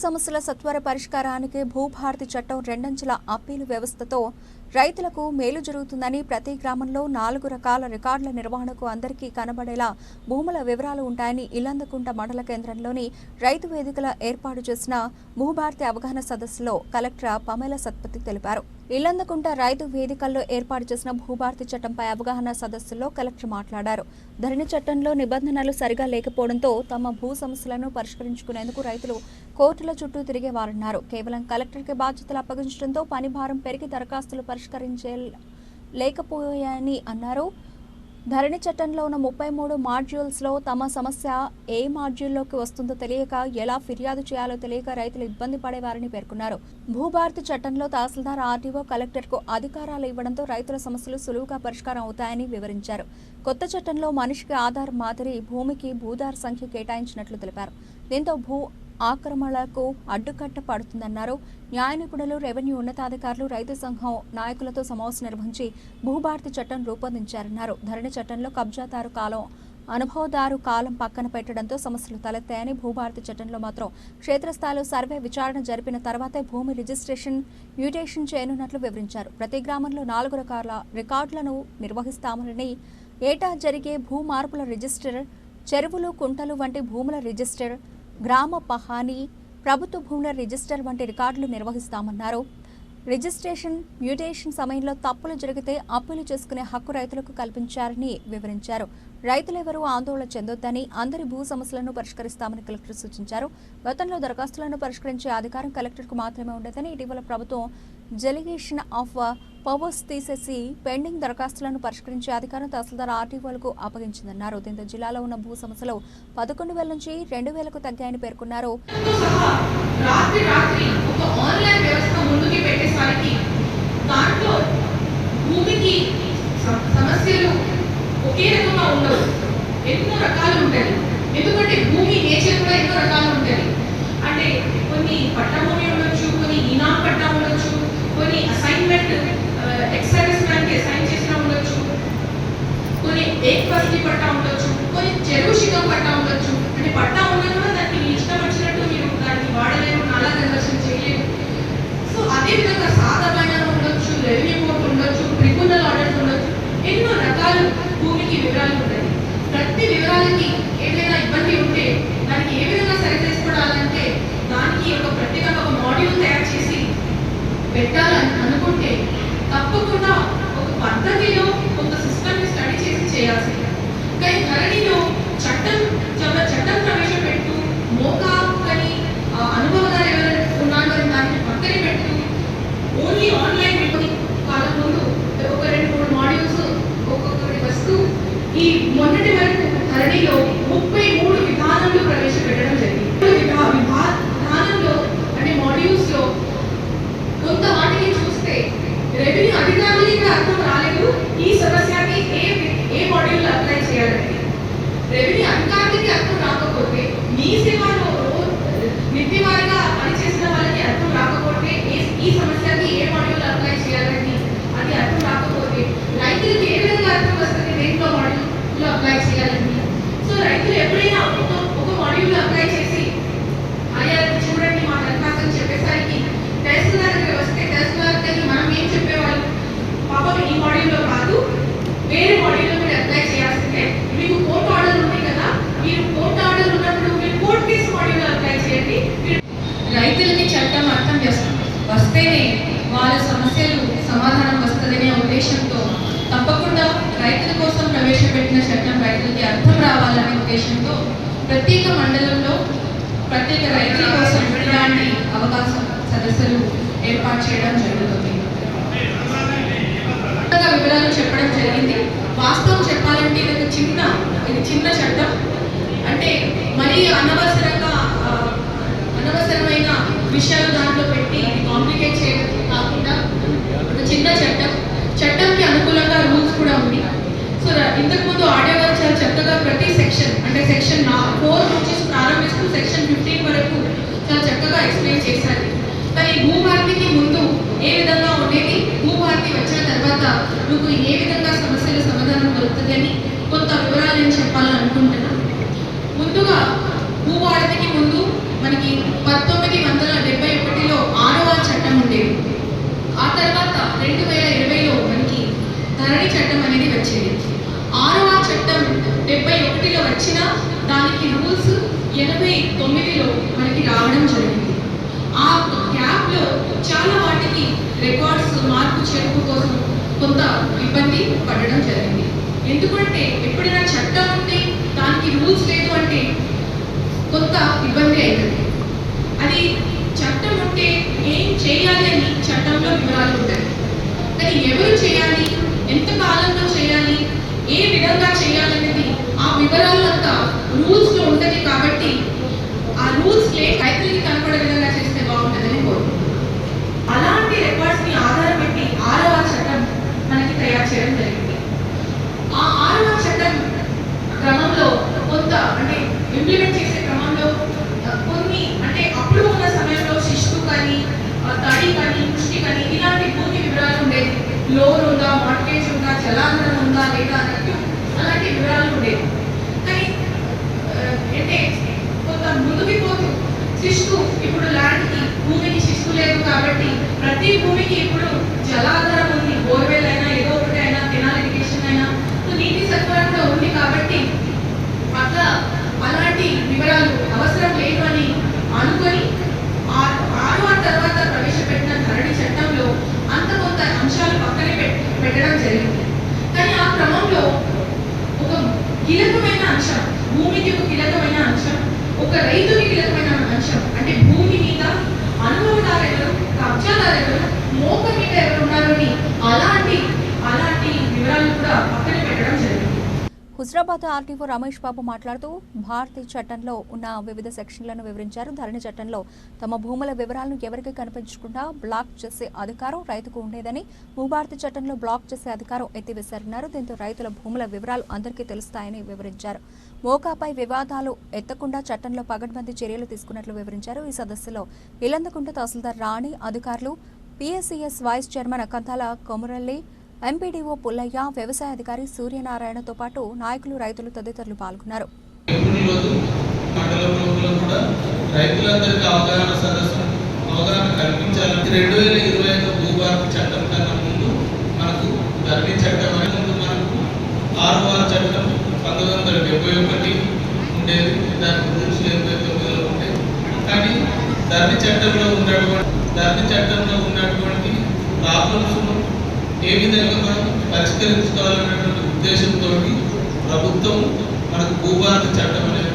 సమస్యల సత్వర పరిష్కారానికి భూభారతి చట్టం రెండంచెల అప్పీలు వ్యవస్థతో రైతులకు మేలు జరుగుతుందని, ప్రతి గ్రామంలో 4 రకాల రికార్డుల నిర్వహణకు అందరికీ కనబడేలా భూముల వివరాలు ఉంటాయని ఇల్లందకుంట మండల కేంద్రంలోని రైతు వేదికల ఏర్పాటు చేసిన భూభారతి అవగాహన సదస్సులో కలెక్టర్ పమేల సత్పతి తెలిపారు. ఇల్లందకుంట రైతు వేదికల్లో ఏర్పాటు చేసిన భూభారతి చట్టంపై అవగాహన సదస్సులో కలెక్టర్ మాట్లాడారు. ధరణి చట్టంలో నిబంధనలు సరిగా లేకపోవడంతో తమ భూ సమస్యలను పరిష్కరించుకునేందుకు రైతులు కోర్టుల చుట్టూ తిరిగేవారన్నారు. కేవలం కలెక్టర్కి బాధ్యతలు అప్పగించడంతో పని భారం పెరిగి దరఖాస్తులు పరిష్కరించలేకపోయాయని అన్నారు. ధరణి చట్టంలో ఉన్న 33 మాడ్యూల్స్లో తమ సమస్య ఏ మాడ్యూల్లోకి వస్తుందో తెలియక, ఎలా ఫిర్యాదు చేయాలో తెలియక రైతులు ఇబ్బంది పడేవారని పేర్కొన్నారు. భూభారతి చట్టంలో తహసీల్దార్, ఆర్టీఓ, కలెక్టర్కు అధికారాలు ఇవ్వడంతో రైతుల సమస్యలు సులువుగా పరిష్కారం అవుతాయని వివరించారు. కొత్త చట్టంలో మనిషికి ఆధార్ మాదిరి భూమికి భూదార్ సంఖ్య కేటాయించినట్లు తెలిపారు. దీంతో భూ ఆక్రమణలకు అడ్డుకట్ట పడుతుందన్నారు. న్యాయ నిపుణులు, రెవెన్యూ ఉన్నతాధికారులు, రైతు సంఘం నాయకులతో సమావేశం నిర్వహించి భూభారతి చట్టం రూపొందించారన్నారు. ధరణి చట్టంలో కబ్జాదారు కాలం, అనుభవదారు కాలం పక్కన పెట్టడంతో సమస్యలు తలెత్తాయని, భూభారతి చట్టంలో మాత్రం క్షేత్రస్థాయిలో సర్వే విచారణ జరిపిన తర్వాతే భూమి రిజిస్ట్రేషన్, మ్యూటేషన్ చేయనున్నట్లు వివరించారు. ప్రతి గ్రామంలో 4 రకాల రికార్డులను నిర్వహిస్తామని, ఏటా జరిగే భూ మార్పుల రిజిస్టర్, చెరువులు, కుంటలు వంటి భూముల రిజిస్టర్, గ్రామ పహానీ, ప్రభుత్వ భూముల రిజిస్టర్ వంటి రికార్డులు నిర్వహిస్తామన్నారు. రిజిస్ట్రేషన్, మ్యూటేషన్ సమయంలో తప్పులు జరిగితే అప్పీలు చేసుకునే హక్కు రైతులకు కల్పించారని వివరించారు. రైతులెవరూ ఆందోళన చెందొద్దని, అందరి భూ సమస్యలను పరిష్కరిస్తామని కలెక్టర్ సూచించారు. గతంలో దరఖాస్తులను పరిష్కరించే అధికారం కలెక్టర్కు మాత్రమే ఉండేదని, ఇటీవల ప్రభుత్వం డెలిగేషన్ ఆఫ్ పవర్స్ తీసేసి పెండింగ్ దరఖాస్తులను పరిష్కరించే అధికారం తహసీల్దార్, ఆర్టీఓలకు అప్పగించిందన్నారు. దీంతో జిల్లాలో ఉన్న భూ సమస్యలు 11,000 నుంచి 2,000కు తగ్గాయని పేర్కొన్నారు. ఒకే రకంగా ఉండవు, ఎన్నో రకాలు ఉంటాయి. ఎందుకంటే భూమి నేచర్ కూడా ఎన్నో రకాలు ఉంటాయి. అంటే కొన్ని పట్టా భూమి ఉండొచ్చు, కొన్ని ఇనాం పట్టా ఉండొచ్చు, కొన్ని అసైన్మెంట్ ఎక్సర్వీస్ మ్యాన్కి అసైన్ చేసిన ఉండొచ్చు, కొన్ని ఏక్ ఫస్లీ పట్టా ఉండొచ్చు, కొన్ని చెరువు శిఖం పట్టా ఉండొచ్చు. అంటే పట్టా ఉన్నా కూడా దానికి మీ ఇష్టం వచ్చినట్టు మీరు దాన్ని వాడలేరు, నాలా కన్వర్షన్ చేయలేరు. సో అదేవిధంగా సాధారణ ఉండొచ్చు, రెవెన్యూ కోర్టు ఉండొచ్చు, ట్రిబ్యునల్ ఆర్డర్స్ ఉండొచ్చు, ఎన్నో రకాలు భూమికి వివరాలు ఉంటాయి. ప్రతి వివరాలకి ఏదైనా ఇబ్బంది ఉంటే దానికి ఏ విధంగా సరి చేసుకోవాలంటే దానికి ఒక ప్రత్యేకంగా ఒక మాడ్యూల్ తయారు చేసి పెట్టాలని అనుకుంటే తప్పకుండా ఒక పద్ధతిలో ఒక సిస్టమ్ని స్టడీ చేసి చేయాల్సింది. కానీ ధరణిలో చట్టం ప్రవేశపెట్టు, మోకాని అనుభవదారు ఎవరైనా ఉన్నారో దాన్ని పక్కన పెట్టు, ఓన్లీ ఆన్లైన్ పెట్టుకుని కాలం ముందు ఒక 2-3 మాడ్యూల్స్ ఒక్కొక్కటి వస్తూ ఈ మొన్నటి వరకు ధరణిలో 33 విధానాలు ప్రవేశపెట్టడం జరిగింది. విధానంలో అంటే మాడ్యూల్స్ లో కొంత వాటిని చూస్తే రెవెన్యూ అధికారులకి కూడా అర్థం రాలేదు ఈ సమస్యకి ఏ మాడ్యూల్ అప్లై చేయాలని. రెవెన్యూ అధికారులకి అర్థం రాకపోతే, మీ సేవలో నిత్యవారిగా పనిచేసిన వాళ్ళకి అర్థం రాకపోతే ఈ సమస్యకి ఏ మాడ్యూల్ అప్లై చేయాలని అది అర్థం రాకపోతే రైతులకు ఏ విధంగా అర్థం వస్తుంది దేంట్లో మాడ్యూల్ అప్లై చేయాలని. సో రైతులు ఎప్పుడైనా ఒక మాడ్యూల్ అప్లై చేసి అయ్యా చూడండి మా దరఖాస్తు చెప్పేసరికి తహసీల్దార్ దగ్గర వస్తే తహసీల్దార్ దగ్గర మనం ఏం చెప్పేవాళ్ళు, పాపం ఈ మాడ్యూల్లో కాదు వేరే మాడ్యూల్లో మీరు అప్లై చేయాల్సిందే, మీకు కోర్టు ఆర్డర్ ఉంది కదా, మీరు కోర్టు ఆర్డర్ ఉన్నప్పుడు మీరు కోర్టు కేసు మాడ్యూల్లో అప్లై చేయండి. రైతులకి చట్టం అర్థం వస్తేనే వాళ్ళ సమస్యలు సమాధానం వస్తుందనే ఉద్దేశంతో తప్పకుండా రైతుల కోసం ప్రవేశపెట్టిన చట్టం రైతులకి అర్థం రావాలనే ఉద్దేశంతో ప్రత్యేక మండలంలో ప్రత్యేక రైతుల కోసం ఇలాంటి అవకాశం సదస్సులు ఏర్పాటు చేయడం జరుగుతుంది. వివరాలు చెప్పడం జరిగింది. వాస్తవం చెప్పాలంటే ఇది చిన్న చట్టం. అంటే మరీ అనవసరమైన విషయాలు దాంట్లో పెట్టి కాంప్లికేట్ చేయడం కాకుండా ఒక చిన్న చట్టంకి అనుకూలంగా రూల్స్ కూడా ఉంది. సో ఇంతకుముందు ఆడియో గారు చాలా చక్కగా ప్రతి సెక్షన్ అంటే సెక్షన్ 4 నుంచి ప్రారంభిస్తూ సెక్షన్ 15 వరకు చాలా చక్కగా ఎక్స్ప్లెయిన్ చేశారు. కానీ భూభారతికి ముందు ఏ విధంగా ఉండేది, భూభారతి వచ్చిన తర్వాత మీకు ఏ విధంగా సమస్యల సమాధానం దొరుకుతుంది అని కొంత వివరాలు నేను చెప్పాలని అనుకుంటున్నాను. ముందుగా భూభారతికి ముందు మనకి 1971లో 6వ చట్టం ఉండేది. ఆ తర్వాత 2020లో మనకి ధరణి చట్టం అనేది వచ్చేది. 6వ చట్టం 71లో వచ్చిన దానికి రూల్స్ 89లో మనకి రావడం జరిగింది. ఆ గ్యాప్లో చాలా వాటికి రికార్డ్స్ మార్పు చేర్పు కోసం కొంత ఇబ్బంది పడడం జరిగింది. ఎందుకంటే ఎప్పుడైనా చట్టం ఉంటే దానికి రూల్స్ లేదు అంటే కొంత ఇబ్బంది అవుతుంది. అది చట్టం ఉంటే ఏం చేయాలి అని చట్టంలో వివరాలు ఉంటాయి. కానీ ఎవరు చేయాలి, ఎంత కాలంలో చేయాలి, ఏ విధంగా చేయాలనేది ఆ వివరాలంతా రూల్స్లో ఉంటుంది. కాబట్టి ఆ రూల్స్లే రైతులకి కనపడే విధంగా చేస్తే బాగుంటుందని కోరుకుంటున్నాను. అలాంటి రికార్డ్స్ని ఆధారం పెట్టి 6వ చట్టం మనకి తయారు చేయడం జరిగింది. ఆ 6వ చట్టం క్రమంలో కొంత అంటే ఇంప్లిమెంట్ చేసే క్రమంలో కొన్ని అంటే అప్పుడు ఉన్న సమయంలో శిస్తు కానీ తడి కానీ పుష్టి కానీ ఇలాంటి భూమి వివరాలు ఉండేది. లోన్ ఉందా, మార్టేజ్ ఉందా, జలాంతరం ఉందా లేదా అన్నట్టు అలాంటి వివరాలు ఉండేవి. కానీ అంటే కొంత ముందుకు పోతూ శిస్తు ఇప్పుడు ల్యాండ్కి భూమికి శిస్తు లేదు కాబట్టి ప్రతి భూమికి ఇప్పుడు జలాధారం ఉంది. బోర్వెల్ అయినా ఏదో ఒకటి అయినా కెనాల్ ఇరిగేషన్ అయినా నీటి సరఫరా కూడా ఉంది. కాబట్టి అట్లా అలాంటి వివరాలు అవసరం లేదు అని అనుకొని 6వ తర్వాత ప్రవేశపెట్టిన ధరణి చట్టంలో అంత కొంత అంశాలు పక్కనే పెట్టడం జరిగింది. కానీ ఆ క్రమంలో ఒక కీలకమైన అంశం, భూమికి ఒక కీలకమైన అంశం, ఒక రైతుకి కీలకమైన అంశం అంటే భూమి మీద అనుభవదారు ఎవరు, కబ్జాదారు ఎవరు, మోక మీద ఎవరు ఉన్నారు అని అలాంటి వివరాలు కూడా పక్కనే పెట్టడం జరిగింది. హుజరాబాద్ ఆర్టీఓ రమేష్ బాబు మాట్లాడుతూ భారతీయ చట్టంలో ఉన్న వివిధ సెక్షన్లను వివరించారు. ధరణి చట్టంలో తమ భూముల వివరాలను ఎవరికి కనిపించకుండా బ్లాక్ చేసే అధికారం రైతుకు ఉండేదని, భూభారతి చట్టంలో బ్లాక్ చేసే అధికారం ఎత్తివేశారన్నారు. దీంతో రైతుల భూముల వివరాలు అందరికీ తెలుస్తాయని వివరించారు. మోకాపై వివాదాలు ఎత్తకుండా చట్టంలో పగడ్బందీ చర్యలు తీసుకున్నట్లు వివరించారు. ఈ సదస్సులో ఇలందకుంట తహసీల్దార్ రాణి, అధికారులు, PSCS vice chairman Kanthala Komuralli, MPDO Pullaiah, వ్యవసాయ అధికారి సూర్యనారాయణతో పాటు నాయకులు, రైతులు తదితరులు పాల్గొన్నారు. రైతులందరికీ అవగాహన కల్పించాలని 2025 భూభారతి చట్టం కన్నా ముందు మనకు ధరణి చట్టం అనే ముందు మనకు 6వ చట్టం 1971 ఉండేది. దానికి రూల్స్ 89లో ఉంటాయి. కానీ ధరణి చట్టంలో ఉన్నటువంటి ప్రాబ్లమ్స్ ఏ విధంగా మనం పరిష్కరించుకోవాలనేటువంటి ఉద్దేశంతో ప్రభుత్వం మనకు భూభారతి చట్టం అనేది